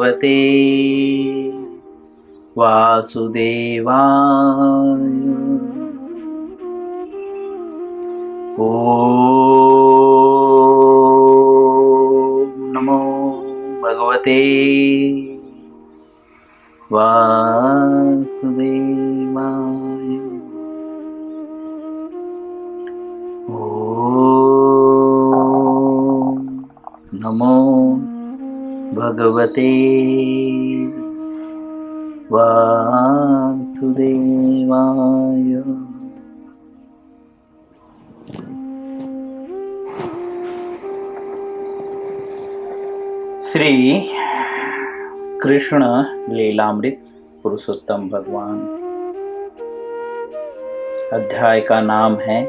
भगवते वासुदेवाय। ओम नमो भगवते वासुदेवाय। ओम नमो भगवते वासुदेवाय। श्री कृष्ण लीलामृत पुरुषोत्तम भगवान अध्याय का नाम है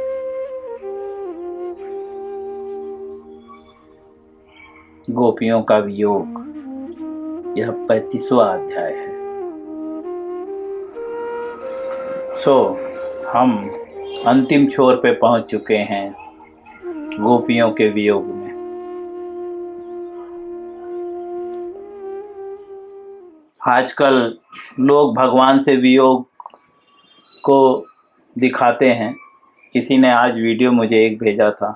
गोपियों का वियोग। यह 35वां अध्याय है। हम अंतिम छोर पे पहुंच चुके हैं गोपियों के वियोग में। आजकल लोग भगवान से वियोग को दिखाते हैं। किसी ने आज वीडियो मुझे एक भेजा था,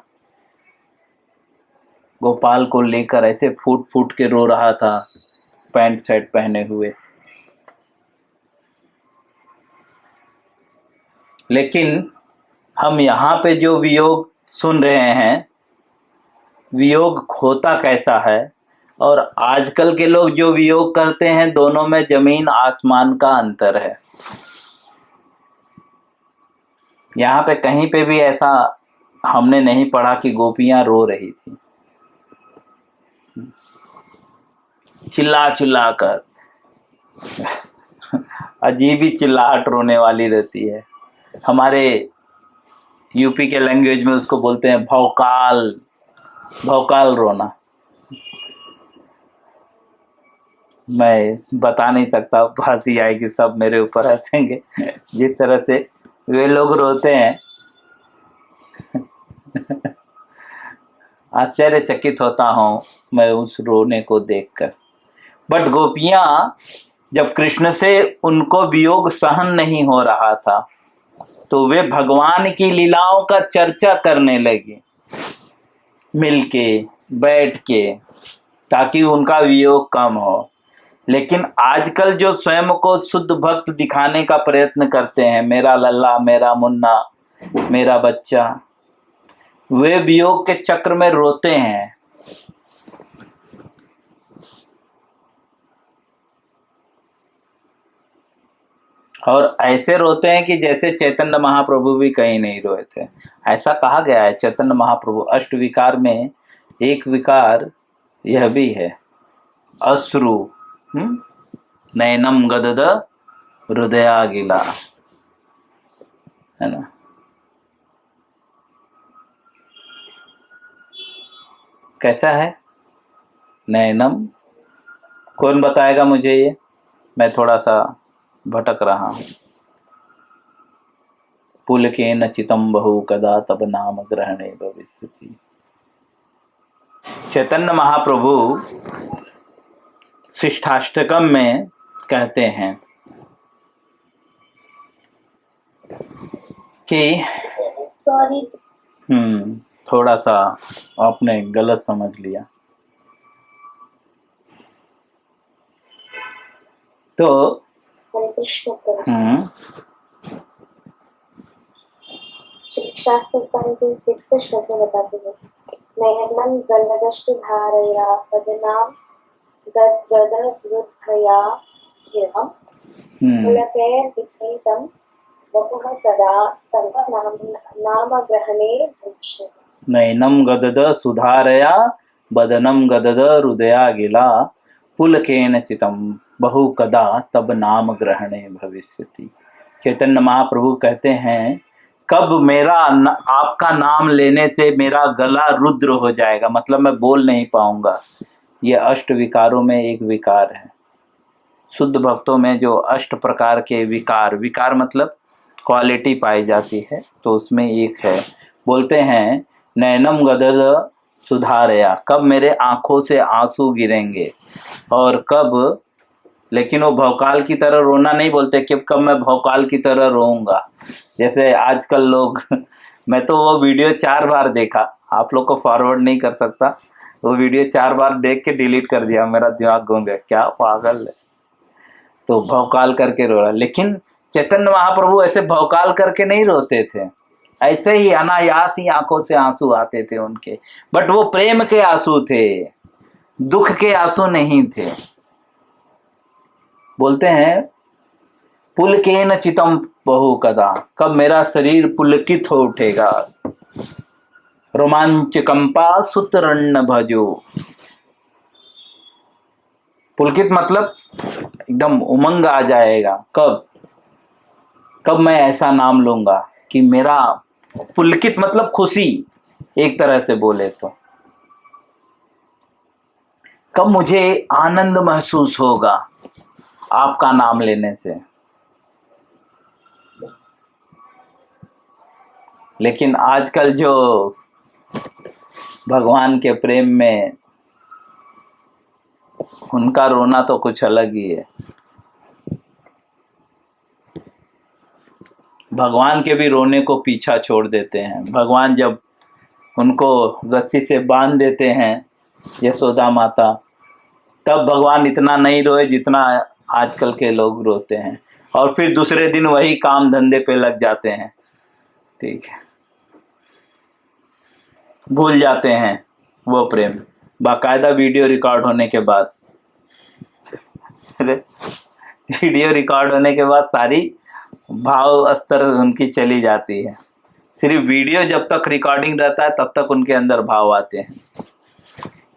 गोपाल को लेकर ऐसे फूट फूट के रो रहा था, पैंट शर्ट पहने हुए। लेकिन हम यहाँ पे जो वियोग सुन रहे हैं, वियोग होता कैसा है और आजकल के लोग जो वियोग करते हैं, दोनों में जमीन आसमान का अंतर है। यहाँ पे कहीं पे भी ऐसा हमने नहीं पढ़ा कि गोपियां रो रही थी चिल्ला चिल्ला कर। अजीब ही चिल्लाहट रोने वाली रहती है। हमारे यूपी के लैंग्वेज में उसको बोलते हैं भौकाल, भौकाल रोना। मैं बता नहीं सकता, हंसी आएगी, सब मेरे ऊपर हंसेंगे जिस तरह से वे लोग रोते हैं। आश्चर्यचकित होता हूँ मैं उस रोने को देखकर। बट गोपियां जब कृष्ण से उनको वियोग सहन नहीं हो रहा था तो वे भगवान की लीलाओं का चर्चा करने लगी, मिलके बैठ के, ताकि उनका वियोग कम हो। लेकिन आजकल जो स्वयं को शुद्ध भक्त दिखाने का प्रयत्न करते हैं, मेरा लल्ला, मेरा मुन्ना, मेरा बच्चा, वे वियोग के चक्र में रोते हैं। और ऐसे रोते हैं कि जैसे चैतन्य महाप्रभु भी कहीं नहीं रोए थे। ऐसा कहा गया है चैतन्य महाप्रभु अष्ट विकार में एक विकार यह भी है, अश्रु नैनम गदद हृदया गिला, है ना। कैसा है नैनम? कौन बताएगा मुझे ये? मैं थोड़ा सा भटक रहा हूँ। पुलकेन चितं बहु कदा तब नाम ग्रहणे भविष्यति। चैतन्य महाप्रभु शिष्टाष्टकम में कहते हैं कि थोड़ा सा आपने गलत समझ लिया। तो शिक्षाष्टकम के 6th श्लोक में बताते हैं, नैनम गलदष्टुधारया पदनाम गदगदवृद्धया गिरं पुलकैर् विचलितं वपुः कदा तव नाम ग्रहणे भविष्यति। नैनम गदद सुधारया बदनम गदद हृदया गिला पुलकेन चितं बहु कदा तब नाम ग्रहणे भविष्यति। चैतन्य महाप्रभु कहते हैं, कब मेरा आपका नाम लेने से मेरा गला रुद्र हो जाएगा, मतलब मैं बोल नहीं पाऊंगा। ये अष्ट विकारों में एक विकार है। शुद्ध भक्तों में जो अष्ट प्रकार के विकार मतलब क्वालिटी पाई जाती है, तो उसमें एक है। बोलते हैं नैनम गदद सुधारया, कब मेरे आंखों से आंसू गिरेंगे, और कब, लेकिन वो भौकाल की तरह रोना नहीं बोलते कि कब मैं भौकाल की तरह रोऊंगा, जैसे आजकल लोग मैं तो वो वीडियो 4 बार देखा, आप लोग को फॉरवर्ड नहीं कर सकता, वो वीडियो 4 बार देख के डिलीट कर दिया, मेरा दिमाग घूम गया, क्या पागल है। तो भौकाल करके रो रहा, लेकिन चैतन्य महाप्रभु ऐसे भौकाल करके नहीं रोते थे, ऐसे ही अनायास ही आंखों से आंसू आते थे उनके, बट वो प्रेम के आंसू थे, दुख के आंसू नहीं थे। बोलते हैं पुलकेन चितम बहु कदा, कब मेरा शरीर पुलकित हो उठेगा, रोमांच कंपा सुतरन्न भजो। पुलकित मतलब एकदम उमंग आ जाएगा, कब मैं ऐसा नाम लूंगा कि मेरा, पुलकित मतलब खुशी एक तरह से बोले तो, कब मुझे आनंद महसूस होगा आपका नाम लेने से। लेकिन आजकल जो भगवान के प्रेम में उनका रोना तो कुछ अलग ही है। भगवान के भी रोने को पीछा छोड़ देते हैं। भगवान जब उनको रस्सी से बांध देते हैं यशोदा माता, तब भगवान इतना नहीं रोए जितना आजकल के लोग रोते हैं, और फिर दूसरे दिन वही काम धंधे पे लग जाते हैं, ठीक है, भूल जाते हैं वो प्रेम। बाकायदा वीडियो रिकॉर्ड होने के बाद वीडियो रिकॉर्ड होने के बाद सारी भाव स्तर उनकी चली जाती है। सिर्फ वीडियो जब तक रिकॉर्डिंग रहता है तब तक उनके अंदर भाव आते हैं।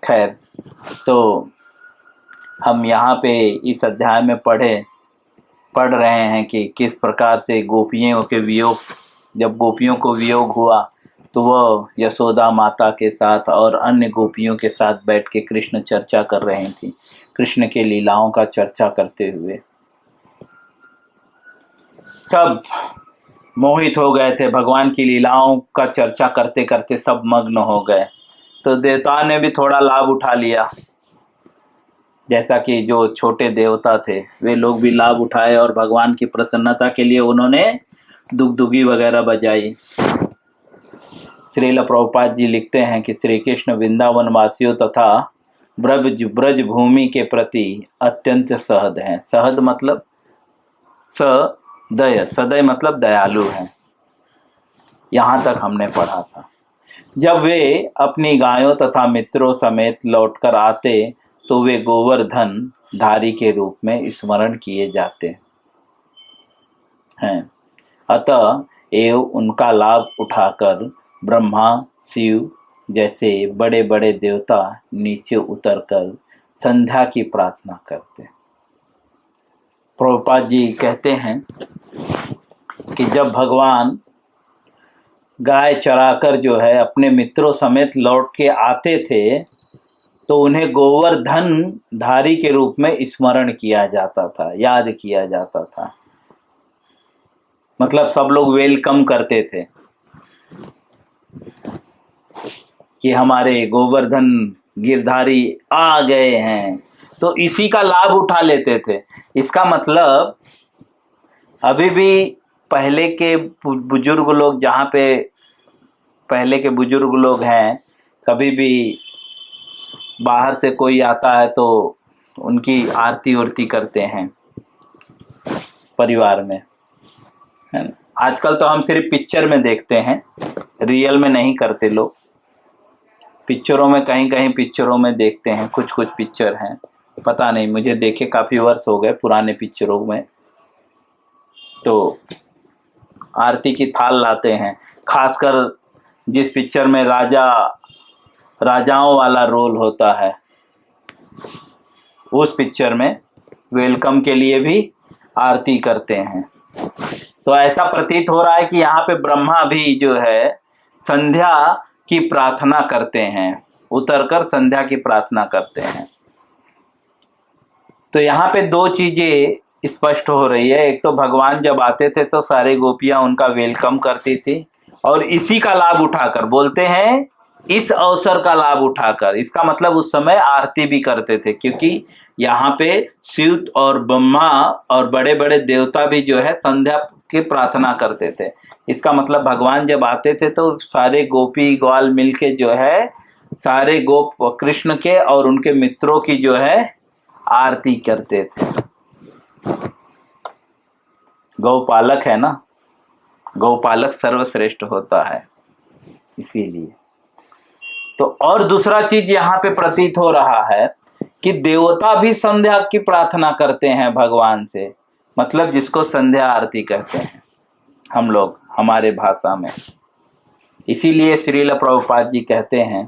खैर, तो हम यहाँ पे इस अध्याय में पढ़ रहे हैं कि किस प्रकार से गोपियों के वियोग, जब गोपियों को वियोग हुआ तो वह यशोदा माता के साथ और अन्य गोपियों के साथ बैठ के कृष्ण चर्चा कर रही थी, कृष्ण के लीलाओं का चर्चा करते हुए सब मोहित हो गए थे। भगवान की लीलाओं का चर्चा करते करते सब मग्न हो गए। तो देवताओं ने भी थोड़ा लाभ उठा लिया, जैसा कि जो छोटे देवता थे वे लोग भी लाभ उठाए और भगवान की प्रसन्नता के लिए उन्होंने दुगदुगी वगैरह बजाई। श्रील प्रभुपाद जी लिखते हैं कि श्री कृष्ण वृंदावन वासियों तथा ब्रज भूमि के प्रति अत्यंत सहद हैं। सहद मतलब सदय, सदय मतलब दयालु हैं। यहाँ तक हमने पढ़ा था। जब वे अपनी गायों तथा मित्रों समेत लौटकर आते तो वे गोवर्धन धारी के रूप में स्मरण किए जाते हैं। अतः एवं उनका लाभ उठाकर ब्रह्मा, शिव जैसे बड़े बड़े देवता नीचे उतरकर संध्या की प्रार्थना करते। प्रभुपाद जी कहते हैं कि जब भगवान गाय चराकर जो है अपने मित्रों समेत लौट के आते थे तो उन्हें गोवर्धन धारी के रूप में स्मरण किया जाता था, याद किया जाता था। मतलब सब लोग वेलकम करते थे कि हमारे गोवर्धन गिरधारी आ गए हैं, तो इसी का लाभ उठा लेते थे। इसका मतलब अभी भी पहले के बुजुर्ग लोग, जहाँ पे पहले के बुजुर्ग लोग हैं, कभी भी बाहर से कोई आता है तो उनकी आरती उरती करते हैं परिवार में, है ना। आजकल तो हम सिर्फ पिक्चर में देखते हैं, रियल में नहीं करते लोग। पिक्चरों में, कहीं कहीं पिक्चरों में देखते हैं, कुछ कुछ पिक्चर हैं, पता नहीं, मुझे देखे काफ़ी वर्ष हो गए पुराने पिक्चरों में। तो आरती की थाल लाते हैं, खासकर जिस पिक्चर में राजाओं वाला रोल होता है, उस पिक्चर में वेलकम के लिए भी आरती करते हैं। तो ऐसा प्रतीत हो रहा है कि यहाँ पे ब्रह्मा भी जो है संध्या की प्रार्थना करते हैं, उतरकर संध्या की प्रार्थना करते हैं। तो यहाँ पे दो चीजें स्पष्ट हो रही है। एक तो भगवान जब आते थे तो सारे गोपियां उनका वेलकम करती थी, और इसी का लाभ उठाकर बोलते हैं इस अवसर का लाभ उठाकर, इसका मतलब उस समय आरती भी करते थे, क्योंकि यहाँ पे शिव और ब्रह्मा और बड़े बड़े देवता भी जो है संध्या की प्रार्थना करते थे। इसका मतलब भगवान जब आते थे तो सारे गोपी ग्वाल मिलके जो है सारे गोप कृष्ण के और उनके मित्रों की जो है आरती करते थे। गौपालक है ना, गौपालक सर्वश्रेष्ठ होता है, इसीलिए। तो और दूसरा चीज यहाँ पे प्रतीत हो रहा है कि देवता भी संध्या की प्रार्थना करते हैं भगवान से, मतलब जिसको संध्या आरती कहते हैं हम लोग हमारे भाषा में। इसीलिए श्रील प्रभुपाद जी कहते हैं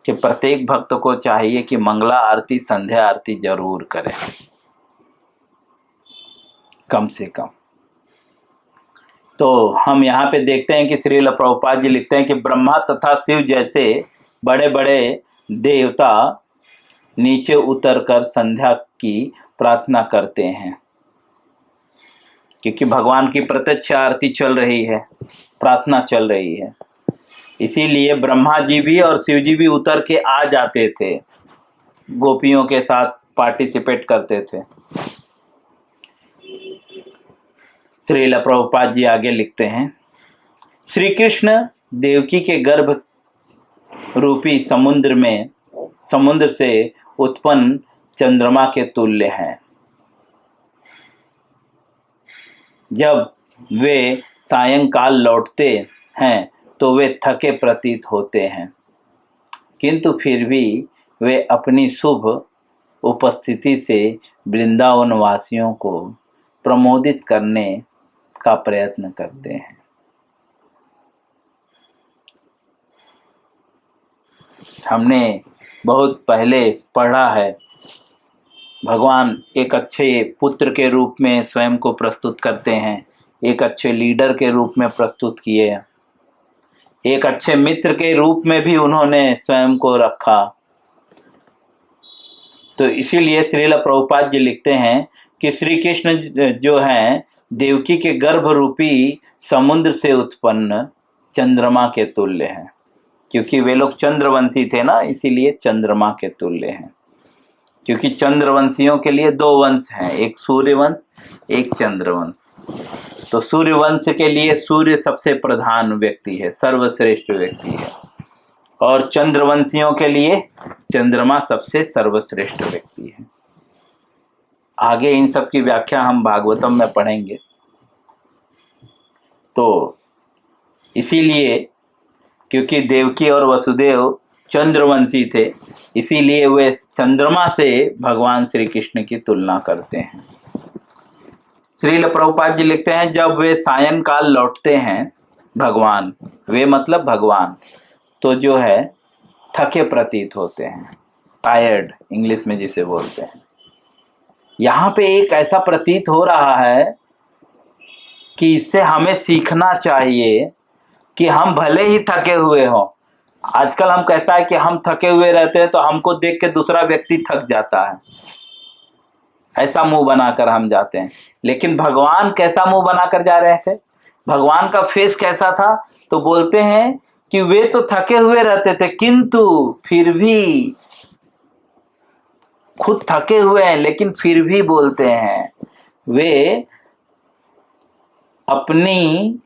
कि प्रत्येक भक्त को चाहिए कि मंगला आरती संध्या आरती जरूर करें, कम से कम। तो हम यहाँ पे देखते हैं कि श्रील प्रभुपाद जी लिखते हैं कि ब्रह्मा तथा शिव जैसे बड़े बड़े देवता नीचे उतरकर संध्या की प्रार्थना करते हैं, क्योंकि भगवान की प्रत्यक्ष आरती चल रही है, प्रार्थना चल रही है। इसीलिए ब्रह्मा जी भी और शिव जी भी उतर के आ जाते थे, गोपियों के साथ पार्टिसिपेट करते थे। श्रील प्रभुपाद जी आगे लिखते हैं, श्री कृष्ण देवकी के गर्भ रूपी समुद्र से उत्पन्न चंद्रमा के तुल्य हैं। जब वे सायंकाल लौटते हैं तो वे थके प्रतीत होते हैं, किंतु फिर भी वे अपनी शुभ उपस्थिति से वृंदावन वासियों को प्रमोदित करने का प्रयत्न करते हैं। हमने बहुत पहले पढ़ा है, भगवान एक अच्छे पुत्र के रूप में स्वयं को प्रस्तुत करते हैं, एक अच्छे लीडर के रूप में प्रस्तुत किए, एक अच्छे मित्र के रूप में भी उन्होंने स्वयं को रखा। तो इसीलिए श्रील प्रभुपाद जी लिखते हैं कि श्री कृष्ण जो हैं देवकी के गर्भ रूपी समुद्र से उत्पन्न चंद्रमा के तुल्य हैं, क्योंकि वे लोग चंद्रवंशी थे ना, इसीलिए चंद्रमा के तुल्य हैं। क्योंकि चंद्रवंशियों के लिए दो वंश हैं, एक सूर्यवंश एक चंद्रवंश। तो सूर्यवंश के लिए सूर्य सबसे प्रधान व्यक्ति है, सर्वश्रेष्ठ व्यक्ति है, और चंद्रवंशियों के लिए चंद्रमा सबसे सर्वश्रेष्ठ व्यक्ति है। आगे इन सब की व्याख्या हम भागवतम में पढ़ेंगे। तो इसीलिए क्योंकि देवकी और वसुदेव चंद्रवंशी थे, इसीलिए वे चंद्रमा से भगवान श्री कृष्ण की तुलना करते हैं। श्रील प्रभुपाद जी लिखते हैं, जब वे सायंकाल लौटते हैं भगवान, वे मतलब भगवान, तो जो है थके प्रतीत होते हैं, टायर्ड इंग्लिश में जिसे बोलते हैं। यहाँ पे एक ऐसा प्रतीत हो रहा है कि इससे हमें सीखना चाहिए कि हम भले ही थके हुए हों। आजकल हम कैसा है कि हम थके हुए रहते हैं तो हमको देख के दूसरा व्यक्ति थक जाता है, ऐसा मुंह बनाकर हम जाते हैं। लेकिन भगवान कैसा मुंह बनाकर जा रहे थे, भगवान का फेस कैसा था, तो बोलते हैं कि वे तो थके हुए रहते थे, किंतु फिर भी खुद थके हुए हैं, लेकिन फिर भी बोलते हैं वे अपनी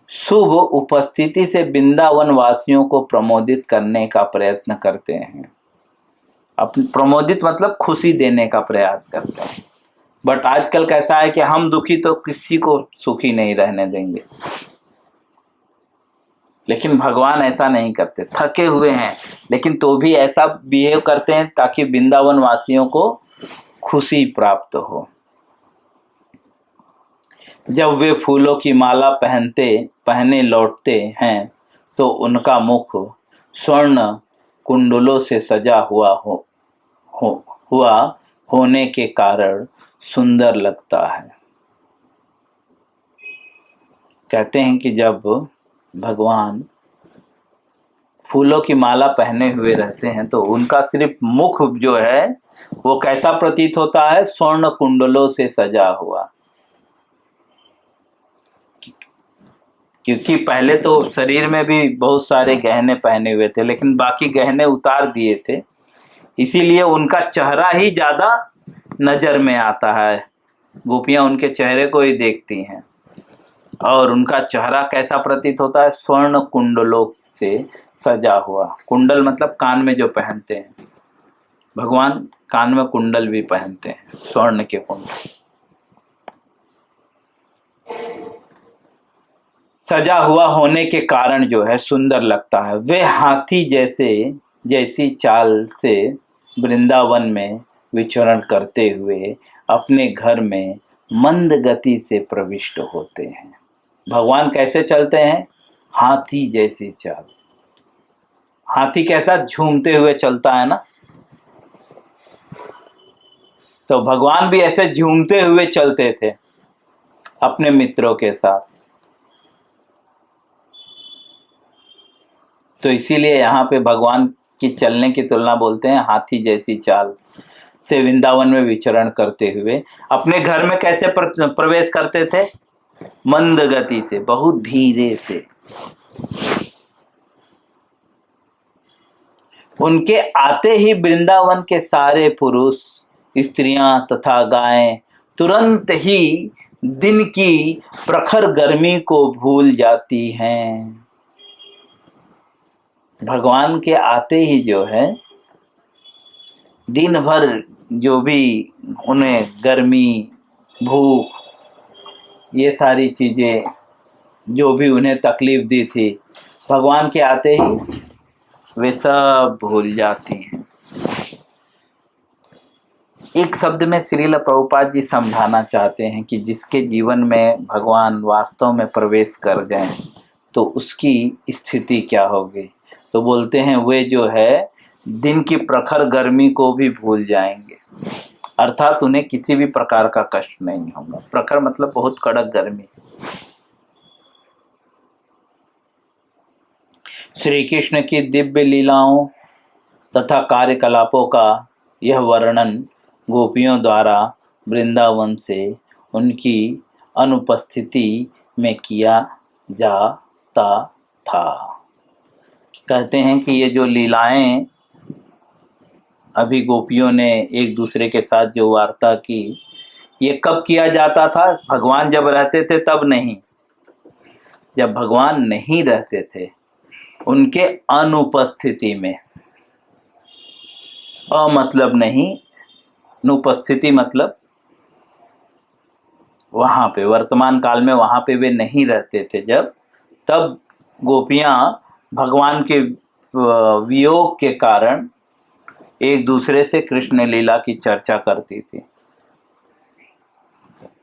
शुभ उपस्थिति से वृंदावन वासियों को प्रमोदित करने का प्रयत्न करते हैं। प्रमोदित मतलब खुशी देने का प्रयास करते हैं। बट आजकल कैसा है कि हम दुखी तो किसी को सुखी नहीं रहने देंगे, लेकिन भगवान ऐसा नहीं करते, थके हुए हैं लेकिन तो भी ऐसा बिहेव करते हैं ताकि वृंदावन वासियों को खुशी प्राप्त हो। जब वे फूलों की माला पहने लौटते हैं तो उनका मुख स्वर्ण कुंडलों से सजा हुआ होने के कारण सुंदर लगता है। कहते हैं कि जब भगवान फूलों की माला पहने हुए रहते हैं तो उनका सिर्फ मुख जो है वो कैसा प्रतीत होता है, स्वर्ण कुंडलों से सजा हुआ। क्योंकि पहले तो शरीर में भी बहुत सारे गहने पहने हुए थे, लेकिन बाकी गहने उतार दिए थे, इसीलिए उनका चेहरा ही ज्यादा नजर में आता है। गोपियां उनके चेहरे को ही देखती हैं और उनका चेहरा कैसा प्रतीत होता है? स्वर्ण कुंडलों से सजा हुआ। कुंडल मतलब कान में जो पहनते हैं, भगवान कान में कुंडल भी पहनते हैं, स्वर्ण के कुंडल। सजा हुआ होने के कारण जो है सुंदर लगता है। वे हाथी जैसी चाल से वृंदावन में विचरण करते हुए अपने घर में मंद गति से प्रविष्ट होते हैं। भगवान कैसे चलते हैं? हाथी जैसी चाल। हाथी कैसा? झूमते हुए चलता है ना, तो भगवान भी ऐसे झूमते हुए चलते थे अपने मित्रों के साथ। तो इसीलिए यहाँ पे भगवान की चलने की तुलना बोलते हैं हाथी जैसी चाल से वृंदावन में विचरण करते हुए अपने घर में कैसे प्रवेश करते थे? मंद गति से, बहुत धीरे से। उनके आते ही वृंदावन के सारे पुरुष, स्त्रियां तथा गायें तुरंत ही दिन की प्रखर गर्मी को भूल जाती हैं। भगवान के आते ही जो है दिन भर जो भी उन्हें गर्मी, भूख, ये सारी चीजें जो भी उन्हें तकलीफ दी थी, भगवान के आते ही वे सब भूल जाती हैं। एक शब्द में श्रील प्रभुपाद जी समझाना चाहते हैं कि जिसके जीवन में भगवान वास्तव में प्रवेश कर गए तो उसकी स्थिति क्या होगी। तो बोलते हैं वे जो है दिन की प्रखर गर्मी को भी भूल जाएंगे, अर्थात उन्हें किसी भी प्रकार का कष्ट नहीं होगा। प्रखर मतलब बहुत कड़क गर्मी। श्री कृष्ण की दिव्य लीलाओं तथा कार्यकलापों का यह वर्णन गोपियों द्वारा वृंदावन से उनकी अनुपस्थिति में किया जाता था। कहते हैं कि ये जो लीलाएं अभी गोपियों ने एक दूसरे के साथ जो वार्ता की, ये कब किया जाता था? भगवान जब रहते थे तब नहीं। जब भगवान नहीं रहते थे, उनके अनुपस्थिति में। मतलब नहीं, अनुपस्थिति मतलब वहां पे, वर्तमान काल में वहां पे वे नहीं रहते थे जब, तब गोपियां भगवान के वियोग के कारण एक दूसरे से कृष्ण लीला की चर्चा करती थी,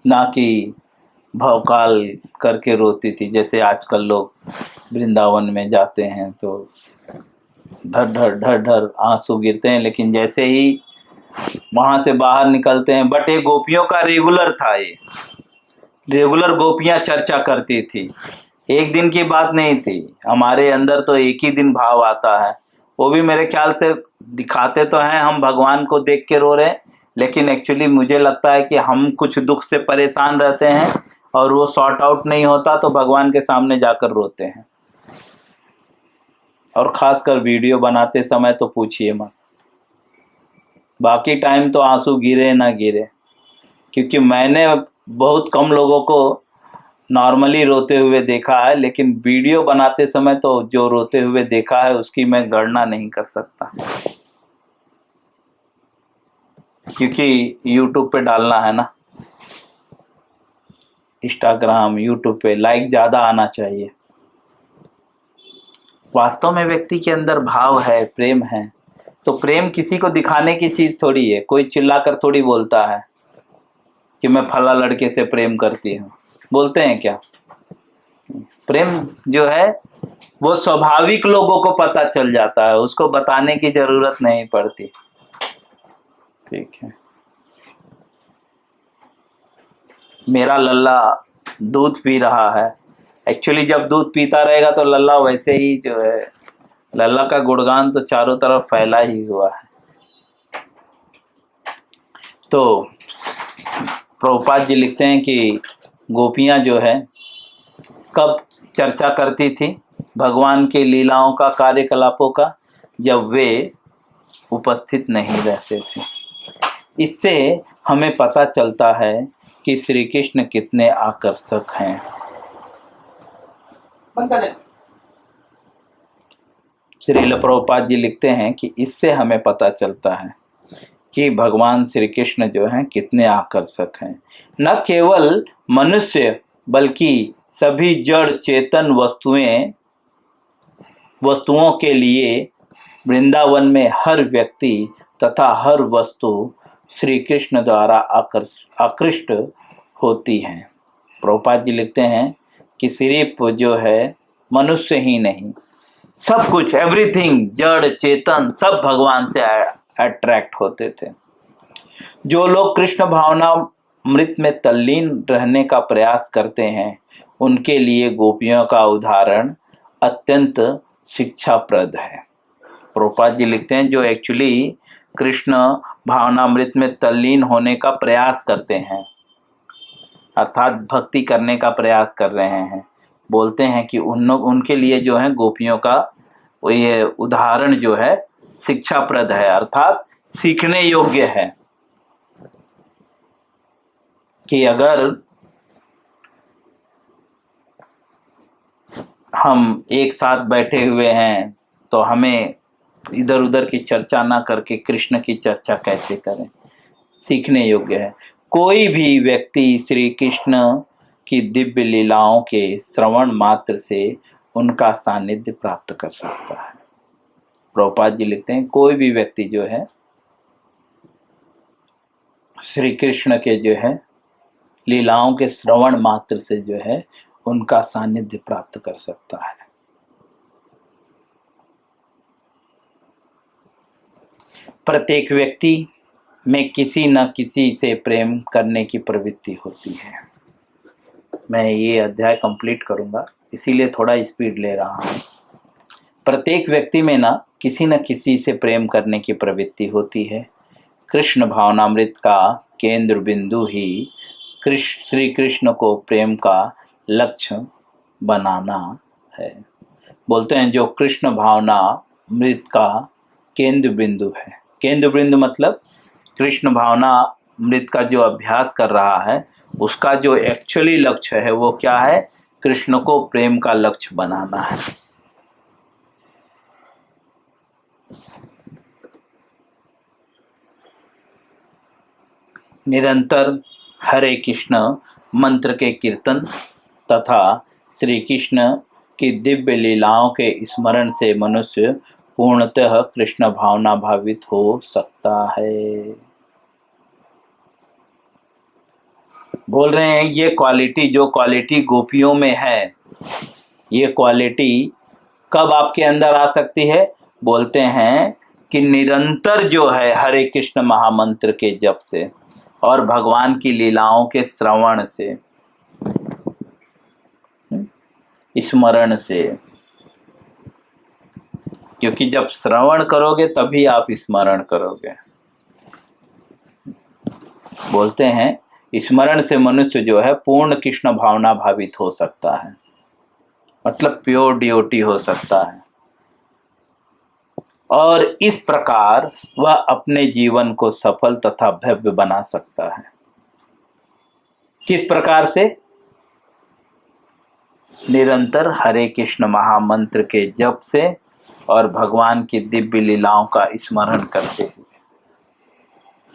ना कि भवकाल करके रोती थी। जैसे आजकल लोग वृंदावन में जाते हैं तो ढर ढर ढर ढर आंसू गिरते हैं, लेकिन जैसे ही वहां से बाहर निकलते हैं, बट ये गोपियों का रेगुलर था, ये रेगुलर गोपियां चर्चा करती थी, एक दिन की बात नहीं थी। हमारे अंदर तो एक ही दिन भाव आता है, वो भी मेरे ख्याल से दिखाते तो हैं हम भगवान को देख के रो रहे, लेकिन एक्चुअली मुझे लगता है कि हम कुछ दुख से परेशान रहते हैं और वो सॉर्ट आउट नहीं होता तो भगवान के सामने जाकर रोते हैं। और खासकर वीडियो बनाते समय तो पूछिए मत, बाकी टाइम तो आंसू गिरे ना गिरे। क्योंकि मैंने बहुत कम लोगों को नॉर्मली रोते हुए देखा है, लेकिन वीडियो बनाते समय तो जो रोते हुए देखा है उसकी मैं गणना नहीं कर सकता, क्योंकि यूट्यूब पे डालना है ना, इंस्टाग्राम, यूट्यूब पे लाइक ज़्यादा आना चाहिए। वास्तव में व्यक्ति के अंदर भाव है, प्रेम है, तो प्रेम किसी को दिखाने की चीज़ थोड़ी है। कोई चिल्लाकर थोड़ी बोलता है कि मैं फला लड़के से प्रेम करती हूँ, बोलते हैं क्या? प्रेम जो है वो स्वाभाविक लोगों को पता चल जाता है, उसको बताने की जरूरत नहीं पड़ती। ठीक है, मेरा लल्ला दूध पी रहा है। एक्चुअली जब दूध पीता रहेगा तो लल्ला वैसे ही जो है, लल्ला का गुणगान तो चारों तरफ फैला ही हुआ है। तो प्रभुपाद जी लिखते हैं कि गोपियां जो है कब चर्चा करती थी भगवान के लीलाओं का, कार्यकलापों का, जब वे उपस्थित नहीं रहते थे। इससे हमें पता चलता है कि श्री कृष्ण कितने आकर्षक हैं। श्रील प्रभुपाद जी लिखते हैं कि इससे हमें पता चलता है कि भगवान श्री कृष्ण जो हैं कितने आकर्षक हैं। न केवल मनुष्य बल्कि सभी जड़ चेतन वस्तुओं के लिए वृंदावन में हर व्यक्ति तथा हर वस्तु श्री कृष्ण द्वारा आकृष्ट होती हैं। प्रभुपाद जी लिखते हैं कि सिर्फ जो है मनुष्य ही नहीं, सब कुछ, एवरीथिंग, जड़ चेतन सब भगवान से अट्रैक्ट होते थे। जो लोग कृष्ण भावना अमृत में तल्लीन रहने का प्रयास करते हैं उनके लिए गोपियों का उदाहरण अत्यंत शिक्षाप्रद है। प्रभुपाद जी लिखते हैं जो एक्चुअली कृष्ण भावनामृत में तल्लीन होने का प्रयास करते हैं, अर्थात भक्ति करने का प्रयास कर रहे हैं, बोलते हैं कि उनके लिए जो है गोपियों का ये उदाहरण जो है शिक्षाप्रद है, अर्थात सीखने योग्य है। कि अगर हम एक साथ बैठे हुए हैं तो हमें इधर उधर की चर्चा ना करके कृष्ण की चर्चा कैसे करें, सीखने योग्य है। कोई भी व्यक्ति श्री कृष्ण की दिव्य लीलाओं के श्रवण मात्र से उनका सानिध्य प्राप्त कर सकता है। प्रभुपाद जी लिखते हैं कोई भी व्यक्ति जो है श्री कृष्ण के जो है लीलाओं के श्रवण मात्र से जो है उनका सानिध्य प्राप्त कर सकता है। प्रत्येक व्यक्ति में किसी न किसी से प्रेम करने की प्रवृत्ति होती है। मैं ये अध्याय कंप्लीट करूंगा इसीलिए थोड़ा स्पीड ले रहा हूँ। प्रत्येक व्यक्ति में न किसी से प्रेम करने की प्रवृत्ति होती है। कृष्ण भावनामृत का केंद्र बिंदु ही श्री कृष्ण को प्रेम का लक्ष्य बनाना है। बोलते हैं जो कृष्ण भावनामृत का केंद्र बिंदु है, केंद्र बिंदु मतलब कृष्ण भावनामृत का जो अभ्यास कर रहा है उसका जो एक्चुअली लक्ष्य है वो क्या है, कृष्ण को प्रेम का लक्ष्य बनाना है। निरंतर हरे कृष्ण मंत्र के कीर्तन तथा श्री कृष्ण की दिव्य लीलाओं के स्मरण से मनुष्य पूर्णतः कृष्ण भावना भावित हो सकता है। बोल रहे हैं ये क्वालिटी, जो क्वालिटी गोपियों में है, ये क्वालिटी कब आपके अंदर आ सकती है? बोलते हैं कि निरंतर जो है हरे कृष्ण महामंत्र के जप से और भगवान की लीलाओं के श्रवण से, स्मरण से, क्योंकि जब श्रवण करोगे तभी आप स्मरण करोगे। बोलते हैं स्मरण से मनुष्य जो है पूर्ण कृष्ण भावना भावित हो सकता है, मतलब प्योर डियोटी हो सकता है और इस प्रकार वह अपने जीवन को सफल तथा भव्य बना सकता है। किस प्रकार से? निरंतर हरे कृष्ण महामंत्र के जप से और भगवान की दिव्य लीलाओं का स्मरण करते हुए।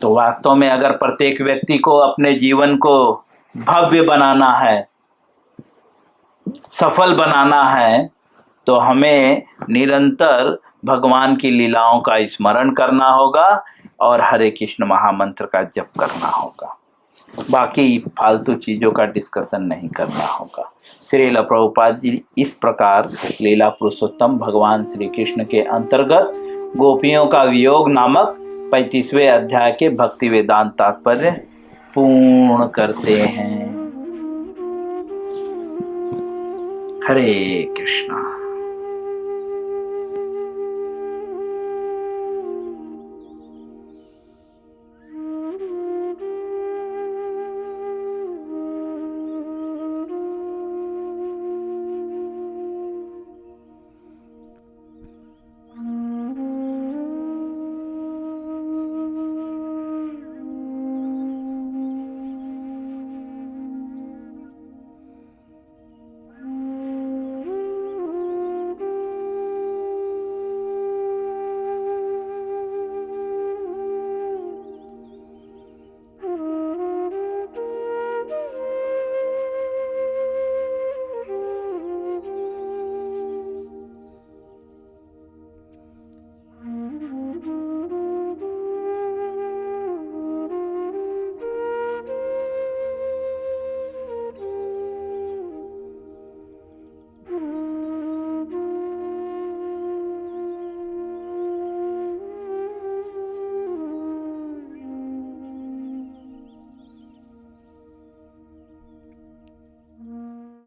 तो वास्तव में अगर प्रत्येक व्यक्ति को अपने जीवन को भव्य बनाना है, सफल बनाना है, तो हमें निरंतर भगवान की लीलाओं का स्मरण करना होगा और हरे कृष्ण महामंत्र का जप करना होगा। बाकी फालतू चीजों का डिस्कशन नहीं करना होगा। श्रील प्रभुपाद जी इस प्रकार लीला पुरुषोत्तम भगवान श्री कृष्ण के अंतर्गत गोपियों का वियोग नामक 35वें अध्याय के भक्ति वेदांत तात्पर्य पूर्ण करते हैं। हरे कृष्णा।